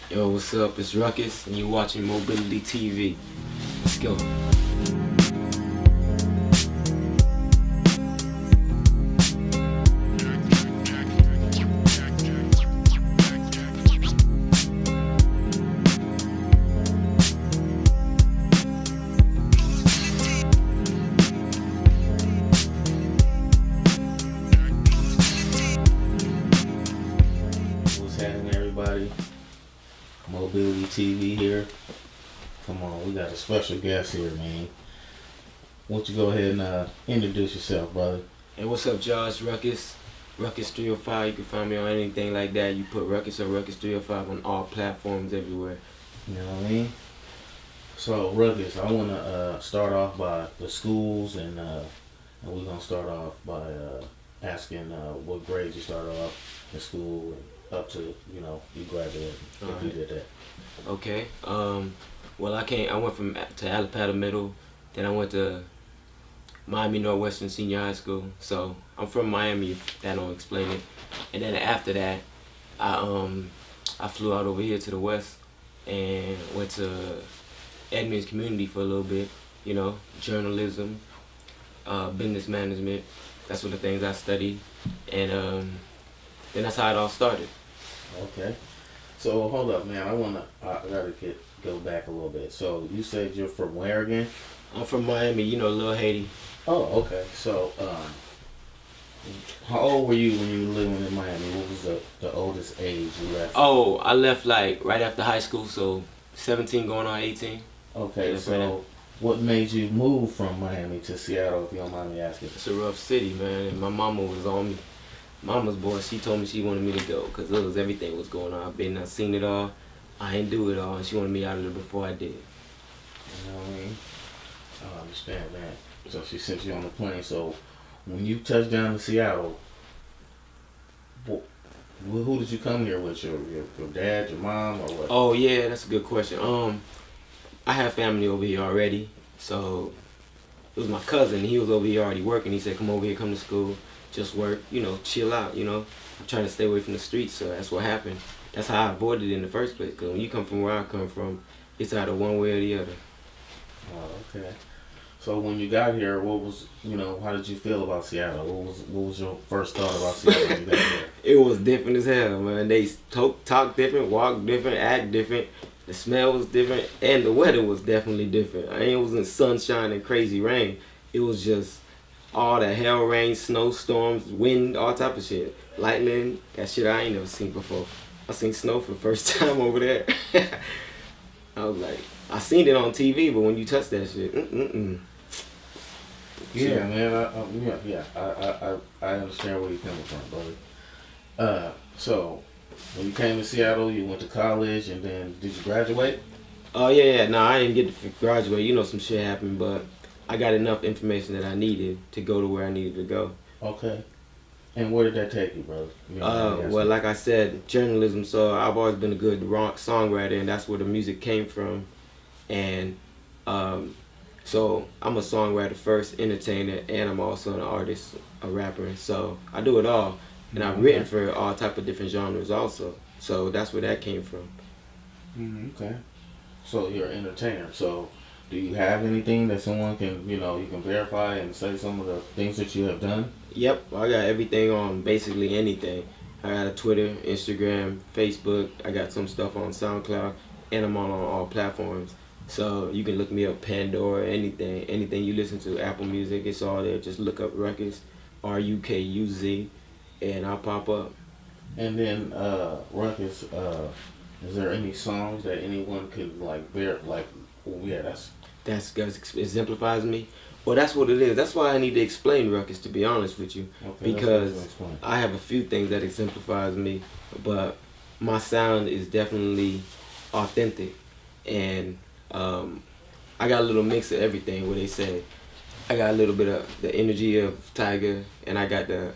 Yo, what's up? It's Ruckus, and you're watching Mobility TV. Let's go. What's happening, everybody? Mobility TV here. Come on, we got a special guest here, man. Why don't you go ahead and introduce yourself, brother? Hey, what's up, Josh? Ruckus. Rukuz305. You can find me on anything like that. You put Ruckus or Rukuz305 on all platforms everywhere. You know what I mean? So, Ruckus, I want to start off by the schools, and we're going to start off by asking what grade you started off in school and up to, you graduated, if you did that. Okay. Well, I went to Alapata Middle, then I went to Miami Northwestern Senior High School. So I'm from Miami, if that don't explain it. And then after that, I flew out over here to the West and went to Edmonds Community for a little bit. Journalism, business management. That's one of the things I studied, and then that's how it all started. Okay. So hold up, man. I gotta go back a little bit. So you said you're from where again? I'm from Miami, Little Haiti. Oh, okay. So how old were you when you were living in Miami? What was the oldest age you left? Oh, I left like right after high school, so 17 going on 18. Okay. Yeah, So what made you move from Miami to Seattle, if you don't mind me asking? It's a rough city, man. And my mama was on me. Mama's boy, she told me she wanted me to go because everything was going on. I seen it all. I ain't do it all, and she wanted me out of there before I did. You know what I mean? I understand that. So she sent you on the plane. So when you touched down in Seattle, who did you come here with? Your dad, your mom, or what? Oh yeah, that's a good question. I have family over here already, so it was my cousin. He was over here already working. He said, "Come over here, come to school, just work, chill out." I'm trying to stay away from the streets, so that's what happened. That's how I avoided it in the first place. Cause when you come from where I come from, it's either one way or the other. Oh, okay. So when you got here, what was, how did you feel about Seattle? What was your first thought about Seattle when you got here? It was different as hell, man. They talk different, walk different, act different. The smell was different, and the weather was definitely different. It wasn't sunshine and crazy rain. It was just all the hell rain, snowstorms, wind, all type of shit. Lightning, that shit I ain't never seen before. I seen snow for the first time over there. I was like, I seen it on TV, but when you touch that shit, Yeah, man. I understand where you're coming from, buddy. So when you came to Seattle, you went to college, and then did you graduate? Oh yeah. No, I didn't get to graduate. Some shit happened, but I got enough information that I needed to go to where I needed to go. Okay. And where did that take you, brother? Well, like I said, journalism. So I've always been a good songwriter, and that's where the music came from. And so I'm a songwriter first, entertainer, and I'm also an artist, a rapper. So I do it all, and I've written for all type of different genres also. So that's where that came from. Okay. So you're an entertainer. So do you have anything that someone can, you can verify and say some of the things that you have done? Yep, I got everything on basically anything. I got a Twitter, Instagram, Facebook. I got some stuff on SoundCloud, and I'm on all platforms. So you can look me up, Pandora, anything you listen to, Apple Music, it's all there. Just look up Ruckus, Rukuz, and I'll pop up. And then Ruckus, is there any songs that anyone could That exemplifies me. Well, that's what it is. That's why I need to explain Ruckus, to be honest with you, Okay, because I have a few things that exemplifies me, but my sound is definitely authentic, and I got a little mix of everything. What they say, I got a little bit of the energy of Tiger, and I got the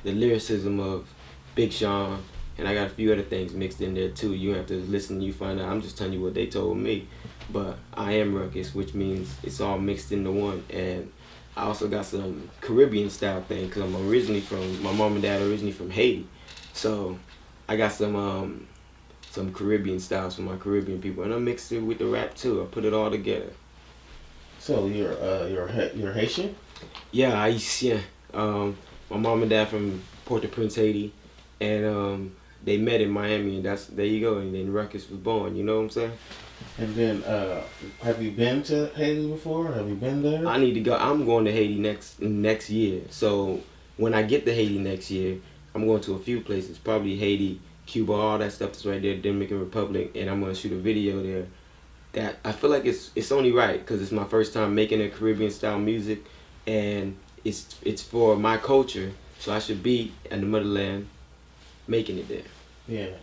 lyricism of Big Sean, and I got a few other things mixed in there too. You have to listen, you find out. I'm just telling you what they told me, but I am Ruckus, which means it's all mixed into one. And I also got some Caribbean style thing, because my mom and dad are originally from Haiti, so I got some some Caribbean styles for my Caribbean people, and I mixed it with the rap too. I put it all together. So you're Haitian? Yeah, Haitian. My mom and dad from Port-au-Prince, Haiti, and they met in Miami, and there you go. And then Ruckus was born. You know what I'm saying? And then, have you been to Haiti before? Have you been there? I need to go. I'm going to Haiti next year. So when I get to Haiti next year, I'm going to a few places. Probably Haiti, Cuba, all that stuff is right there. Dominican Republic, and I'm going to shoot a video there. That I feel like it's only right because it's my first time making a Caribbean style music, and it's for my culture. So I should be in the motherland, making it there. Yeah.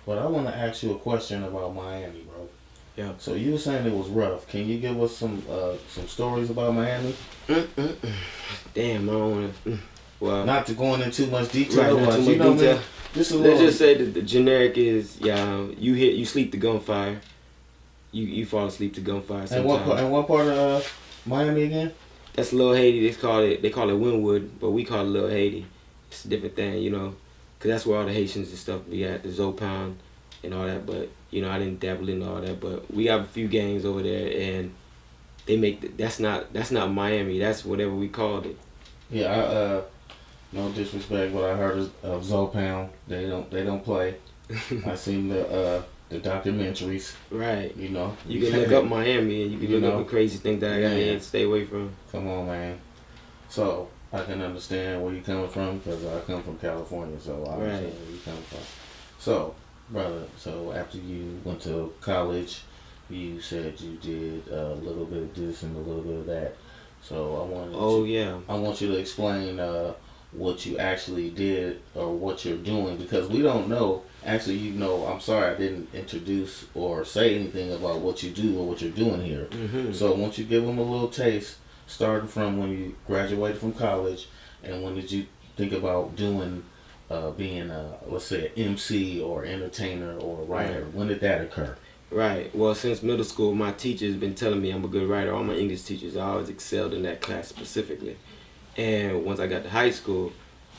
But I want to ask you a question about Miami, bro. Yeah. So you were saying it was rough. Can you give us some stories about Miami? Damn, I don't want to. Well, not to go into too much detail. Right, not too much detail. Let's just say that the generic is you sleep to gunfire. You fall asleep to gunfire sometimes. And what part of Miami again? That's Little Haiti. They call it Wynwood, but we call it Little Haiti. It's a different thing, you know, because that's where all the Haitians and stuff be at, the Zopound and all that. But you know, I didn't dabble in all that. But we have a few gangs over there, and they make that's not Miami. That's whatever we called it. Yeah, no disrespect, but I heard of Zopound. They don't play. I seen the documentaries. Right. You know. You can look up Miami and you can look up the crazy things that I got here and stay away from. Come on, man. So I can understand where you're coming from because I come from California, so I understand where you're coming from. So, brother, after you went to college, you said you did a little bit of this and a little bit of that. So I want you to explain what you actually did or what you're doing because we don't know. Actually, you know, I'm sorry I didn't introduce or say anything about what you do or what you're doing here. Mm-hmm. So once you give them a little taste, starting from when you graduated from college, and when did you think about doing, being let's say an MC or entertainer or a writer? Right. When did that occur? Right. Well, since middle school, my teachers been telling me I'm a good writer. All my English teachers, I always excelled in that class specifically. And once I got to high school,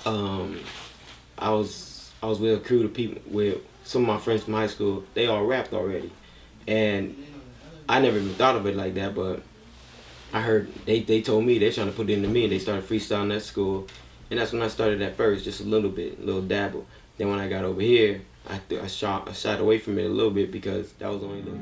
I was with a crew of people, with some of my friends from high school. They all rapped already, and I never even thought of it like that. But I heard they told me they're trying to put it into me, and they started freestyling at school, and that's when I started at first, just a little bit, a little dabble. Then when I got over here, I shied away from it a little bit because that was only a little.